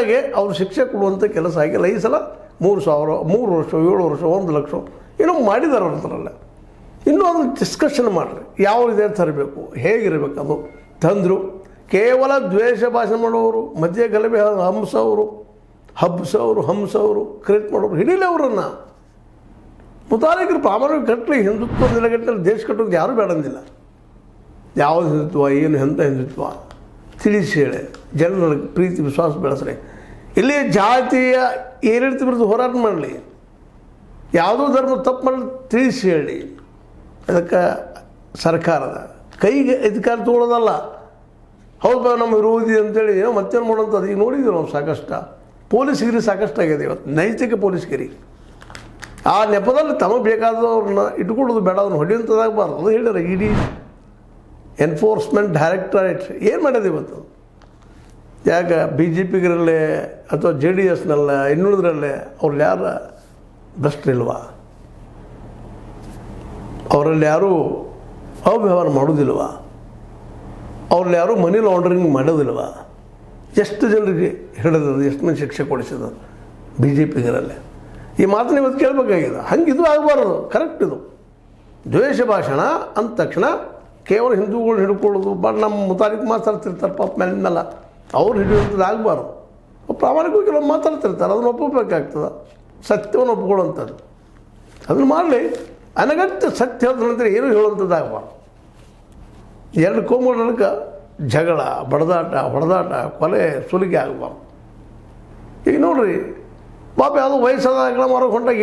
ಇದ್ದಾಗೆ ಅವ್ರು ಶಿಕ್ಷೆ ಕೊಡುವಂಥ ಕೆಲಸ ಆಗಿಲ್ಲ. ಈ ಸಲ 3,000, 3 ವರ್ಷ, 7 ವರ್ಷ, 1 ಲಕ್ಷ ಏನೋ ಮಾಡಿದ್ದಾರೆ ಅವ್ರಲ್ಲ. ಇನ್ನೂ ಅದನ್ನು ಡಿಸ್ಕಷನ್ ಮಾಡಿರಿ, ಯಾವ ರೀತಿ ತರಬೇಕು, ಹೇಗಿರಬೇಕು. ಅದು ತಂದರು. ಕೇವಲ ದ್ವೇಷ ಭಾಷಣ ಮಾಡೋರು, ಮಧ್ಯೆ ಗಲಭೆ ಹಂಸವರು ಕ್ರಿಯೇಟ್ ಮಾಡೋರು ಹಿಡೀಲಿ ಅವರನ್ನು. ಮುತಾಲಿಕರು ಪ್ರಾಮಾಣಿಕ ಕಟ್ಟಲಿ, ಹಿಂದುತ್ವ ನೆಲೆಗಟ್ಟಲ್ಲಿ ದೇಶ ಕಟ್ಟೋದು ಯಾರೂ ಬೇಡಂದಿಲ್ಲ. ಯಾವುದು ಹಿಂದುತ್ವ, ಏನು ಎಂಥ ಹಿಂದುತ್ವ ತಿಳಿಸಿ ಹೇಳಿ, ಜನರ ಪ್ರೀತಿ ವಿಶ್ವಾಸ ಬೆಳೆಸ್ರಿ. ಇಲ್ಲಿ ಜಾತಿಯ ಏರಿಳಿತ ವಿರುದ್ಧ ಹೋರಾಟ ಮಾಡಲಿ, ಯಾವುದೋ ಧರ್ಮ ತಪ್ಪು ಮಾಡಲಿ ತಿಳಿಸಿ ಹೇಳಿ. ಅದಕ್ಕೆ ಸರ್ಕಾರದ ಕೈಗೆ ಅಧಿಕಾರ ತೊಗೊಳ್ಳೋದಲ್ಲ. ಹೌದು ನಮ್ಮ ವಿರೋಧಿ ಅಂತೇಳಿ ಏನೋ ಮತ್ತೇನು ಮಾಡೋಂಥದ್ದು. ಈಗ ನೋಡಿದ್ದೀವಿ ನಾವು ಸಾಕಷ್ಟು ಪೊಲೀಸ್ಗಿರಿ ಸಾಕಷ್ಟಾಗಿದೆ ಇವತ್ತು, ನೈತಿಕ ಪೊಲೀಸ್ಗಿರಿ. ಆ ನೆಪದಲ್ಲಿ ತಮಗೆ ಬೇಕಾದವ್ರನ್ನ ಇಟ್ಕೊಳ್ಳೋದು ಬೇಡ, ಅದನ್ನು ಹೊಡೆಯುವಂಥದ್ದಾಗಬಾರ್ದು. ಅದು ಹೇಳಿದ್ರೆ ಇಡೀ ಎನ್ಫೋರ್ಸ್ಮೆಂಟ್ ಡೈರೆಕ್ಟರೇಟ್ ಏನು ಮಾಡೋದು ಇವತ್ತು. ಯಾಕೆ BJPಗಿರಲ್ಲೇ ಅಥವಾ JDSನಲ್ಲ ಇನ್ನುಳಿದ್ರಲ್ಲೇ ಅವ್ರಲ್ಲಿ ಯಾರು ಭ್ರಷ್ಟರಿಲ್ವಾ? ಅವರಲ್ಲಿ ಯಾರೂ ಅವ್ಯವಹಾರ ಮಾಡೋದಿಲ್ವ? ಅವ್ರಲ್ಲಿ ಯಾರೂ ಮನಿ ಲಾಂಡ್ರಿಂಗ್ ಮಾಡೋದಿಲ್ವ? ಎಷ್ಟು ಜನರಿಗೆ ಹಿಡಿದದು, ಎಷ್ಟು ಮಂದಿ ಶಿಕ್ಷೆ ಕೊಡಿಸಿದ BJPಗಿರಲ್ಲೇ? ಈ ಮಾತನ್ನ ಇವತ್ತು ಕೇಳಬೇಕಾಗಿದೆ. ಹಂಗಿದು ಆಗಬಾರ್ದು. ಕರೆಕ್ಟ್ ಇದು. ದ್ವೇಷ ಭಾಷಣ ಅಂದ ತಕ್ಷಣ ಕೇವಲ ಹಿಂದೂಗಳು ಹಿಡ್ಕೊಳ್ಳೋದು, ನಮ್ಮ ಮುತಾಲಿಕ್ ಮಾತಾಡ್ತಿರ್ತಾರೆ ಪಾಪ ಮೇಲಿಂದಲ್ಲ, ಅವ್ರು ಹಿಡಿಯುವಂಥದ್ದು ಆಗಬಾರ್ದು. ಪ್ರಾಮಾಣಿಕವಾಗಿ ಕೆಲವು ಮಾತಾಡ್ತಿರ್ತಾರೆ, ಅದನ್ನು ಒಪ್ಪಬೇಕಾಗ್ತದೆ. ಸತ್ಯವನ್ನು ಒಪ್ಕೊಳ್ಳೋಂಥದ್ದು ಅದನ್ನು ಮಾಡಲಿ. ಅನಗತ್ಯ ಸತ್ಯ ಹೇಳಿದ ನಂತರ ಏನೂ ಹೇಳುವಂಥದ್ದಾಗಬಾರ್ದು. ಎರಡು ಕೋಮುಗಳ ಜಗಳ, ಹೊಡೆದಾಟ, ಕೊಲೆ ಸುಲಿಗೆ ಆಗಬಾರ್ದು. ಈಗ ನೋಡ್ರಿ ಪಾಪ ಯಾವುದೋ ವಯಸ್ಸಾದ ಮಾರೋ ಹೊಂಟಾಗ